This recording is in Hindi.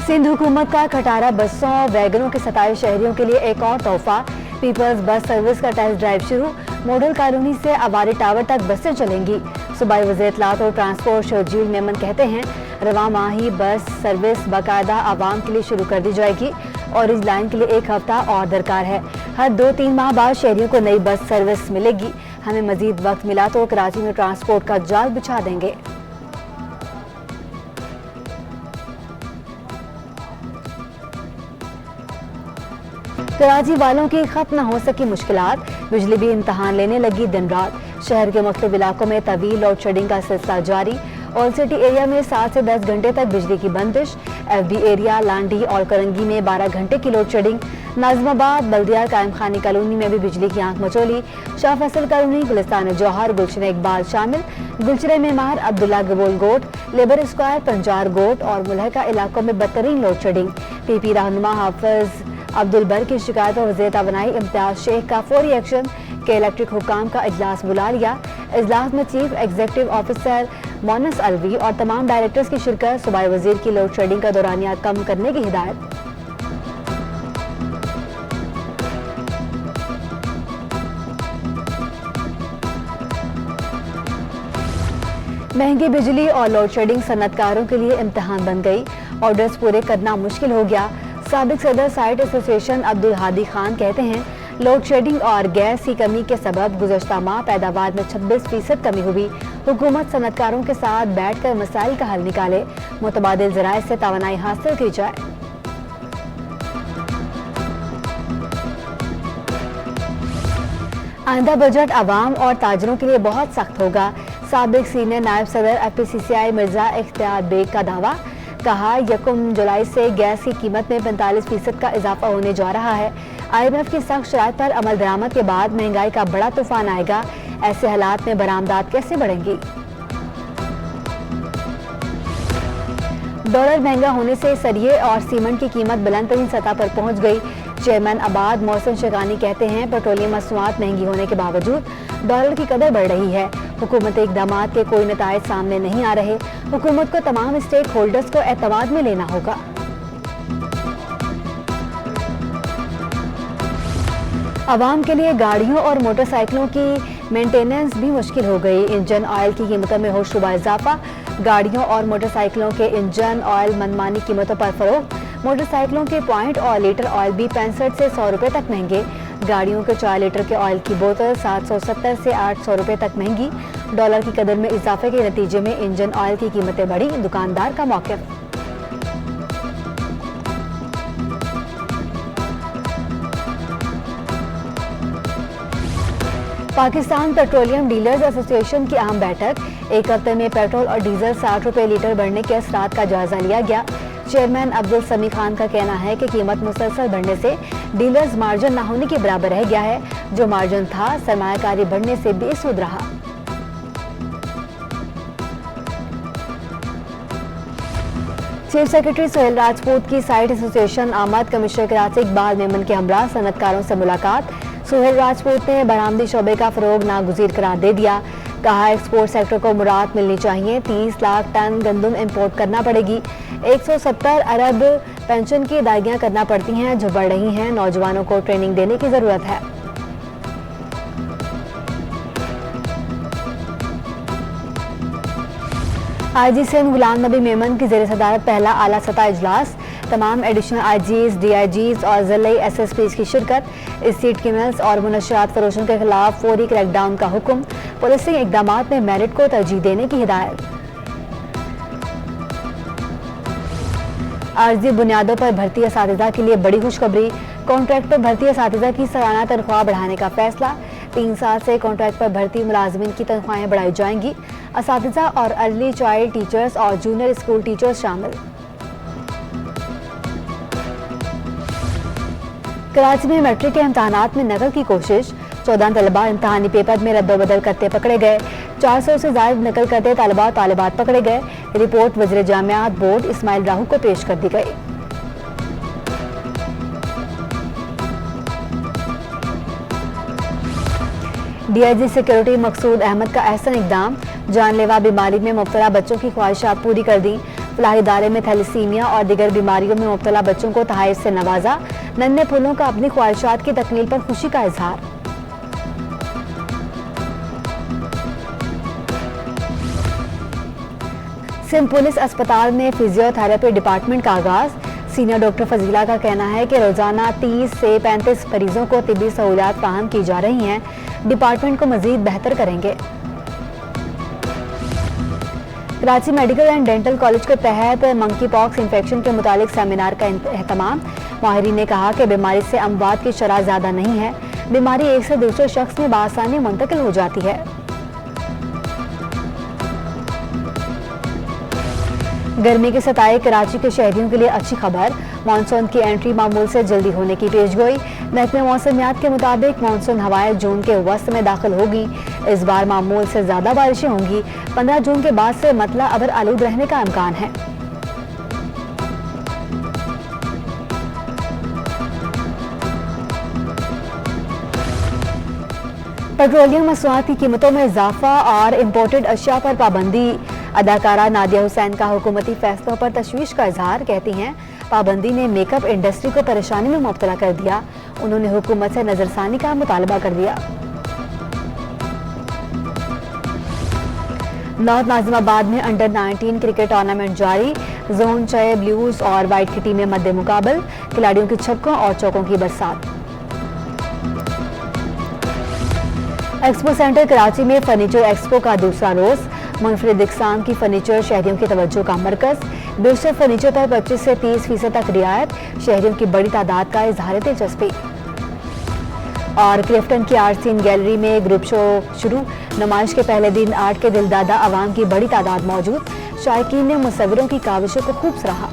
सिंध हुकूमत का खटारा बसों और वैगनों के 27 शहरियों के लिए एक और तोहफा। पीपल्स बस सर्विस का टेस्ट ड्राइव शुरू। मॉडल कॉलोनी से अवारी टावर तक बसें चलेंगी। सूबाई वज़ीर इत्तलात और ट्रांसपोर्ट शर्जील मेमन कहते हैं, रवां माह ही बस सर्विस बाकायदा आवाम के लिए शुरू कर दी जाएगी और इस लाइन के लिए एक हफ्ता और दरकार है। हर 2-3 माह बाद शहरियों को नई बस सर्विस मिलेगी। हमें मजीद वक्त मिला तो कराची में ट्रांसपोर्ट का जाल बिछा देंगे। कराची वालों की खत्म न हो सकी मुश्किलात। बिजली भी इम्तहान लेने लगी दिन रात। शहर के मुख्तलिफ इलाकों में तवील लोड शेडिंग का सिलसिला जारी। ऑल सिटी एरिया में 7 से 10 घंटे तक बिजली की बंदिश। FB एरिया, लांडी और करंगी में 12 घंटे की लोड शेडिंग। नाजमाबाद, बल्दिया, कायम खानी कॉलोनी में भी बिजली की आंख मचोली। शाह फैसल कॉलोनी, गुलिस्तान जौहर, गुलशन इकबाल शामिल। गुलशन मेमार, अब्दुल्ला गबोल गोट, लेबर स्क्वायर, पंजार गोट और मुलहका इलाकों में बदतरीन लोड शेडिंग। PP रहनुमा हाफिज अब्दुल बर की शिकायत और वज़ीर तवानाई इम्तियाज शेख का फौरी एक्शन के इलेक्ट्रिक हुकाम का इजलास बुला लिया। इजलास में chief executive officer Moonis Alvi और तमाम डायरेक्टर्स की शिरकत। सूबाई वज़ीर की लोड शेडिंग का दौरानिया कम करने की हिदायत। महंगी बिजली और लोड शेडिंग सनतकारों के लिए इम्तिहान बन गई। ऑर्डर्स पूरे करना मुश्किल हो गया। साबिक सदर साइट एसोसिएशन अब्दुल हादी खान कहते हैं, लोड शेडिंग और गैस की कमी के सबब गुज़श्ता माह पैदावार में 26% कमी हुई। हुकूमत सनतकारों के साथ बैठकर मसाइल का हल निकाले। मुतबादिल ज़राए से तवानाई हासिल की जाए। आइंदा बजट आवाम और ताजरों के लिए बहुत सख्त होगा। साबिक सीनियर नायब सदर FPCCI मिर्जा इख्तियार बेग का दावा। कहा, 1 जुलाई से गैस की कीमत में 45% का इजाफा होने जा रहा है। IMF की सख्त शराइत पर अमल दरामद के बाद महंगाई का बड़ा तूफान आएगा। ऐसे हालात में बरामदात कैसे बढ़ेंगी? डॉलर महंगा होने से सरिये और सीमेंट की कीमत बुलंद तरीन सतह पर पहुंच गई। चेयरमैन आबाद मोहसिन शेखानी कहते हैं, पेट्रोलियम मसनूआत महंगी होने के बावजूद डॉलर की कदर बढ़ रही है। हुकूमती इक़दामात के कोई नताइज सामने नहीं आ रहे। हुकूमत को तमाम स्टेक होल्डर्स को एतमाद में लेना होगा। आवाम के लिए गाड़ियों और मोटरसाइकिलों की मेंटेनेंस भी मुश्किल हो गई। इंजन ऑयल की कीमतों में होशरुबा इजाफा। गाड़ियों और मोटरसाइकिलों के इंजन ऑयल मनमानी कीमतों पर फरोख्त। मोटरसाइकिलों के पॉइंट और लीटर ऑयल भी 65 से 100 रुपए तक महंगे। गाड़ियों के 4 लीटर के ऑयल की बोतल 770 से 800 रुपए तक महंगी। डॉलर की कदर में इजाफे के नतीजे में इंजन ऑयल की कीमतें बढ़ी। दुकानदार का मौक़िफ़। पाकिस्तान पेट्रोलियम डीलर्स एसोसिएशन की अहम बैठक। एक हफ्ते में पेट्रोल और डीजल 60 रुपए लीटर बढ़ने के असरात का जायजा लिया गया। चेयरमैन अब्दुल समी खान का कहना है कि कीमत मुसलसल बढ़ने से डीलर्स मार्जिन न होने के बराबर रह गया है। जो मार्जिन था, सरमायाकारी बढ़ने से बेसुध रहा। चीफ सेक्रेटरी सोहेल राजपूत की साइट एसोसिएशन आमद कमिश्नर कराची इकबाल मेमन के हमरा सनतकारों से मुलाकात। सोहेल राजपूत ने बरामदी शोबे का फरोग नागुज़ीर करार दे दिया। कहा, एक्सपोर्ट सेक्टर को मुराद मिलनी चाहिए। 30 लाख टन गंदम इंपोर्ट करना पड़ेगी। 170 अरब पेंशन की अदायगियां करना पड़ती हैं जो बढ़ रही हैं। नौजवानों को ट्रेनिंग देने की जरूरत है। IG सिंध गुलाम नबी मेमन की ज़ेर सदारत पहला आला सतह इजलास। तमाम एडिशनल IGs, DIGs और ज़िले SSPs की शिरकत। स्ट्रीट क्रिमिनल्स और मुनशियात फरोशों के खिलाफ फौरी क्रैकडाउन का हुक्म। पुलिसिंग इक़दामात में मेरिट को तरजीह देने की हिदायत। आर्जी बुनियादों पर भर्ती असातिज़ा के लिए बड़ी खुशखबरी। कॉन्ट्रैक्ट पर भर्ती असातिज़ा की सालाना तनख्वाह बढ़ाने का फैसला। 3 साल से कॉन्ट्रैक्ट पर भर्ती मुलाजमीन की तनख्वाहें बढ़ाई जाएंगी। असातिज़ा और अर्ली चाइल्ड टीचर्स और जूनियर स्कूल टीचर्स शामिल। कराची में मैट्रिक के इम्तहानात में नकल की कोशिश। 14 तलबा इम्तहानी पेपर में रद्दोबदल करते पकड़े गए। 400 से ज़ायद नकल करते तालिबा और तालिबात पकड़े गए। रिपोर्ट वज़ीर जामियात बोर्ड इस्माइल राहू को पेश कर दी गई। DIG सिक्योरिटी मकसूद अहमद का अहसन इकदाम। जानलेवा बीमारी में मुब्तला बच्चों की ख्वाहिशात पूरी कर दी। फलाही दायरे में थैलेसीमिया और दीगर बीमारियों में मुब्तला बच्चों को तोहफे से नवाजा। नन्हे फूलों का अपनी ख्वाहिशात की तकमील पर खुशी का इजहार। सिंध पुलिस अस्पताल में फिजियोथेरेपी डिपार्टमेंट का आगाज। सीनियर डॉक्टर फजीला का कहना है कि रोजाना 30 से 35 मरीजों को तिब्बी सहूलियात फराहम की जा रही हैं। डिपार्टमेंट को मजीद बेहतर करेंगे। Karachi medical and dental college के तहत मंकी पॉक्स इन्फेक्शन के मुतालिक सेमिनार का एहतमाम। माहिरीन ने कहा कि बीमारी से अमवात की शरह ज्यादा नहीं है। बीमारी एक से दूसरे शख्स में बआसानी मुंतकिल हो जाती है। गर्मी के सताए कराची के शहरियों के लिए अच्छी खबर। मानसून की एंट्री मामूल से जल्दी होने की पेशगोई। महकमे मौसमियात के मुताबिक मानसून हवाएं जून के वस्त में दाखिल होगी। इस बार मामूल से ज्यादा बारिशें होंगी। 15 जून के बाद से मतला अबर आलूद रहने का इम्कान है। पेट्रोलियम मसनूआत की कीमतों में इजाफा और इम्पोर्टेड अशिया पर पाबंदी। अदाकारा नादिया हुसैन का हुकूमती फैसलों पर तशवीश का इजहार। कहती हैं पाबंदी ने मेकअप इंडस्ट्री को परेशानी में मुब्तला कर दिया। उन्होंने हुकूमत से नजरसानी का मुतालबा कर दिया। नॉर्थ नाजिमाबाद में अंडर 19 क्रिकेट टूर्नामेंट जारी। जोन 6 ब्लूज और व्हाइट की टीमें मद्दे मुकाबल। खिलाड़ियों की छक्कों और चौकों की बरसात। एक्सपो सेंटर कराची में फर्नीचर एक्सपो का दूसरा रोज। मुनफरिद इकसाम की फर्नीचर शहरियों की तवज्जो का मरकज। बेशतर फर्नीचर पर 25 से 30% तक रियायत। शहरियों की बड़ी तादाद का इजहार दिलचस्पी। और क्लिफ्टन की आर्ट सीन गैलरी में ग्रुप शो शुरू। नुमाइश के पहले दिन आर्ट के दिलदादा अवाम की बड़ी तादाद मौजूद। शायकीन ने मुसव्विरों की काविशों को खूब सराहा।